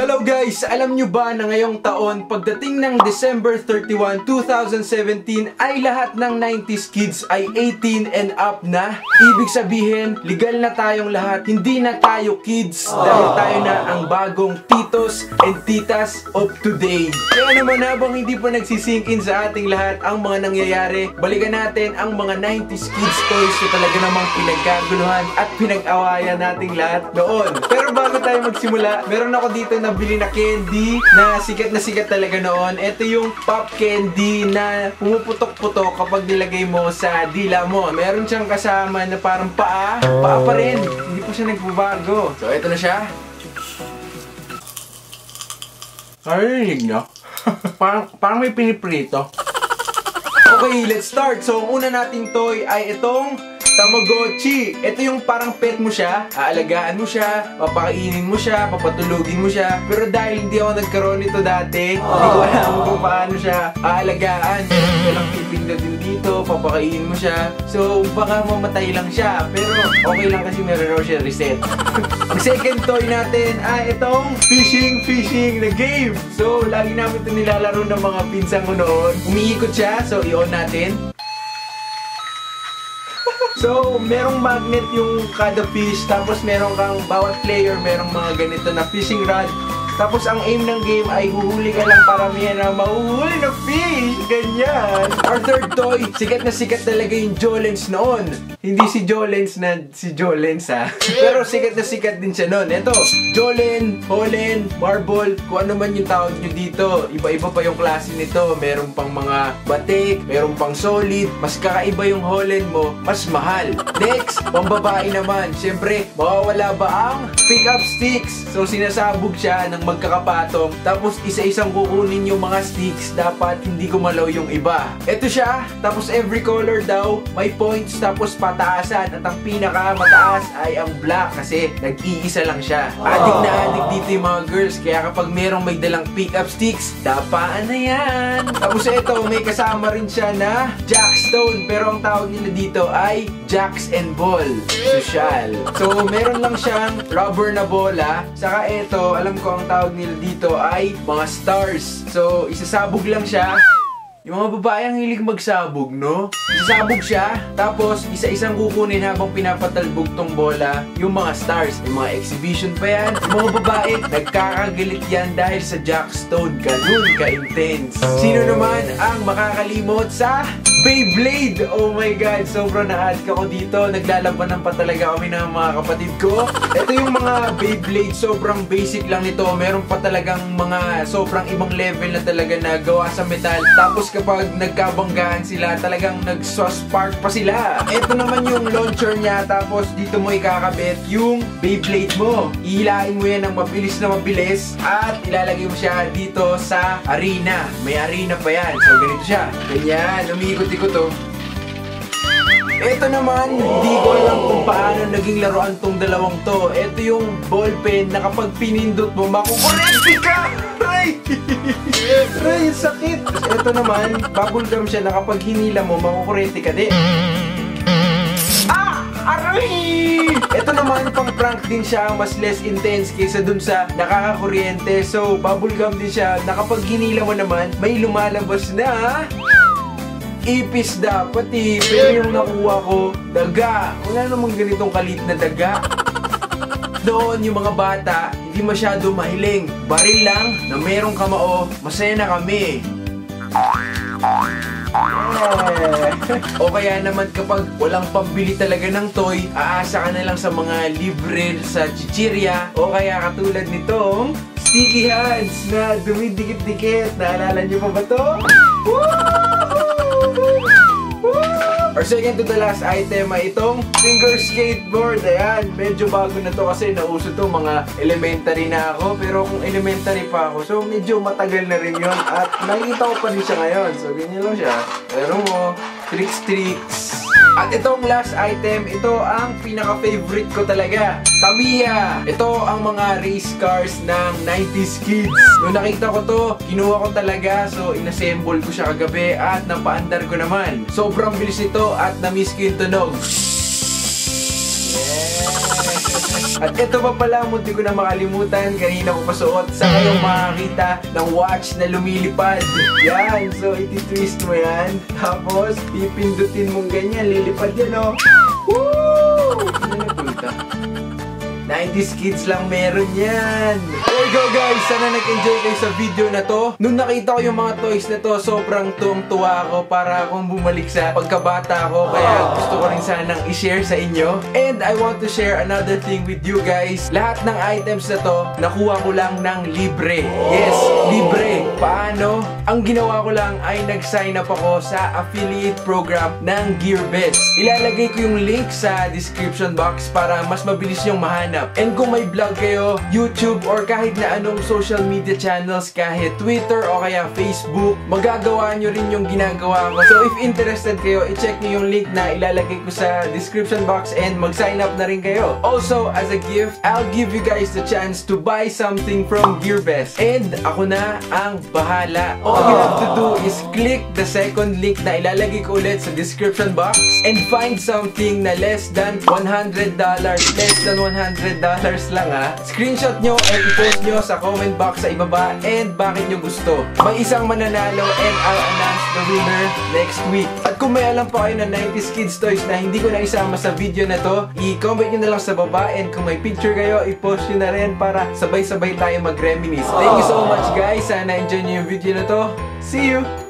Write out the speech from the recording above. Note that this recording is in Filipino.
Hello guys! Alam nyo ba na ngayong taon, pagdating ng December 31, 2017, ay lahat ng 90s kids ay 18 and up na? Ibig sabihin, legal na tayong lahat, hindi na tayo kids dahil tayo na ang bagong titos and titas of today. Kaya naman habang hindi pa nagsisink in sa ating lahat ang mga nangyayari, balikan natin ang mga 90s kids toys na talaga namang pinagkaguluhan at pinag-awayan nating lahat noon. Pero bago tayo magsimula, meron ako dito nabili na candy na sikat talaga noon. Ito yung pop candy na pumuputok-putok kapag nilagay mo sa dila mo. Meron siyang kasama na parang paa pa rin. Hindi po siya nagbabago. So ito na siya. Narinig nyo? parang may piniprito. Okay, let's start. So ang una nating toy ay itong Tamagotchi. Ito yung parang pet mo siya, aalagaan mo siya, papakainin mo siya, papatulugin mo siya. Pero dahil hindi ako nagkaroon nito dati, hindi ko alam kung paano siya aalagaan. Ito lang pipindutin dito, papakainin mo siya. So baka mamatay lang siya, pero okay lang kasi meron raw siya reset. Ang second toy natin ay itong fishing na game. So lagi namin ito nilalaro ng mga pinsan ko noon. Umiikot siya, so i-on natin. So, merong magnet yung kada fish, tapos meron kang bawat player, merong mga ganito na fishing rod. Tapos ang aim ng game ay huhuli ka lang para may na mahuhuli na fish. Ganyan. Our third toy, sikat na sikat talaga yung Jolens noon. Hindi si Jolens na si Jolens ha. Pero sikat na sikat din siya noon. Ito, Jolen, Holen, Marble, kung ano man yung tawag nyo dito. Iba-iba pa yung klase nito. Meron pang mga batik, meron pang solid. Mas kakaiba yung Holen mo, mas mahal. Next, pambabae naman. Siyempre, mawawala ba ang pick-up sticks? So sinasabog siya ng magkakapatong, tapos isa-isang kukunin yung mga sticks, dapat hindi gumalaw yung iba. Ito siya, tapos every color daw may points, tapos pataasan, at ang pinaka mataas ay ang black kasi nag-iisa lang siya. Adik na adik dito yung mga girls, kaya kapag merong may dalang pick-up sticks, dapaan na yan. Tapos ito, may kasama rin siya na Jackstone, pero ang tawag nila dito ay Jacks and Ball. Social. So meron lang siyang rubber na bola, saka ito, alam ko ang tawag nila dito ay mga stars. So, isasabog lang siya. Yung mga babae ang hilig magsabog, no? Isasabog siya, tapos isa-isang kukunin habang pinapatalbog tong bola yung mga stars. Yung mga exhibition pa yan. Yung mga babae, nagkakagalit yan dahil sa Jackstone. Ganun ka-intense. Sino naman ang makakalimot sa Beyblade? Oh my God, sobrang na-addict ako dito. Naglalabanan pa talaga kami ng mga kapatid ko. Ito yung mga Beyblade, sobrang basic lang nito. Meron pa talagang mga sobrang ibang level na talaga na gawa sa metal. Tapos kapag nagkabanggaan sila, talagang nag-spark pa sila. Ito naman yung launcher niya, tapos dito mo ikakabit yung Beyblade mo. Ihilain mo yan ng mabilis na mabilis at ilalagay mo siya dito sa arena. May arena pa yan. So ganito siya. Ganyan, umiikot-ikot to. Ito naman, hindi ko alam kung paano naging laruan tong dalawang to. Ito yung ballpen na kapag pinindot mo, makukulit ka! Ray, sakit! Ito naman, bubble gum siya na kapag hinila mo, makukurente ka din. Aray! Ito naman, pang prank din siya, mas less intense kaysa dun sa nakakakuryente. So, bubble gum din siya na kapag hinila mo naman, may lumalabas na ipis dapat eh. Pero yung nakuha ko, daga. Wala namang ganitong kalit na daga. Doon yung mga bata, hindi masyado mahiling. Baril lang na merong kamao, masaya na kami. O kaya naman kapag walang pambili talaga ng toy, aasa ka na lang sa mga libre sa chichirya. O kaya katulad nitong sticky hands na dumidikit-dikit. Naalala niyo pa ba to? Our second to the last item ay itong finger skateboard. Ayan, medyo bago na to kasi nauso to, mga elementary na ako. Pero kung elementary pa ako, so medyo matagal na rin yun. At nakikita ko pa rin siya ngayon. So ganyan lang siya. Pero mo, tricks. At itong last item, ito ang pinaka-favorite ko talaga. Tamiya! Ito ang mga race cars ng 90s kids. Nung nakita ko to, kinuha ko talaga. So, inassemble ko siya kagabi at napaandar ko naman. Sobrang bilis nito at na-miss ko yung tunog. Yeah! At ito pa pala, munti ko na makalimutan, kanina ko pasuot sa kayong makakita ng watch na lumilipad. Yan, so iti-twist mo yan. Tapos, pipindutin mong ganyan, lilipad yan, oh. Woo! Ano na punta? 90s kids lang meron yan. There you go guys, sana nag-enjoy kayo sa video na to. Nung nakita ko yung mga toys na to, sobrang tuwang-tuwa ako para akong bumalik sa pagkabata ko. Kaya gusto ko rin sanang i-share sa inyo. And I want to share another thing with you guys. Lahat ng items na to, nakuha ko lang ng libre. Yes, libre. Paano? Ang ginawa ko lang ay nag-sign up ako sa affiliate program ng GearBest. Ilalagay ko yung link sa description box para mas mabilis yung mahanap. And kung may vlog kayo, YouTube, or kahit na anong social media channels, kahit Twitter o kaya Facebook, magagawa nyo rin yung ginagawa ko. So if interested kayo, i-check nyo yung link na ilalagay ko sa description box and mag-sign up na rin kayo. Also, as a gift, I'll give you guys the chance to buy something from GearBest. And ako na ang bahala. All you have to do is click the second link na ilalagay ko ulit sa description box and find something na less than $100. Less than $100 lang ha. Screenshot nyo and i-post nyo sa comment box sa ibaba and bakit nyo gusto. May isang mananalo and I'll announce the winner next week. At kung may alam pa kayo na 90s kids toys na hindi ko na isama sa video na to, i-comment nyo na lang sa baba and kung may picture kayo, i-post nyo na rin para sabay-sabay tayo mag-reminisce. Thank you so much guys. Sana enjoy nyo yung video na to. See you!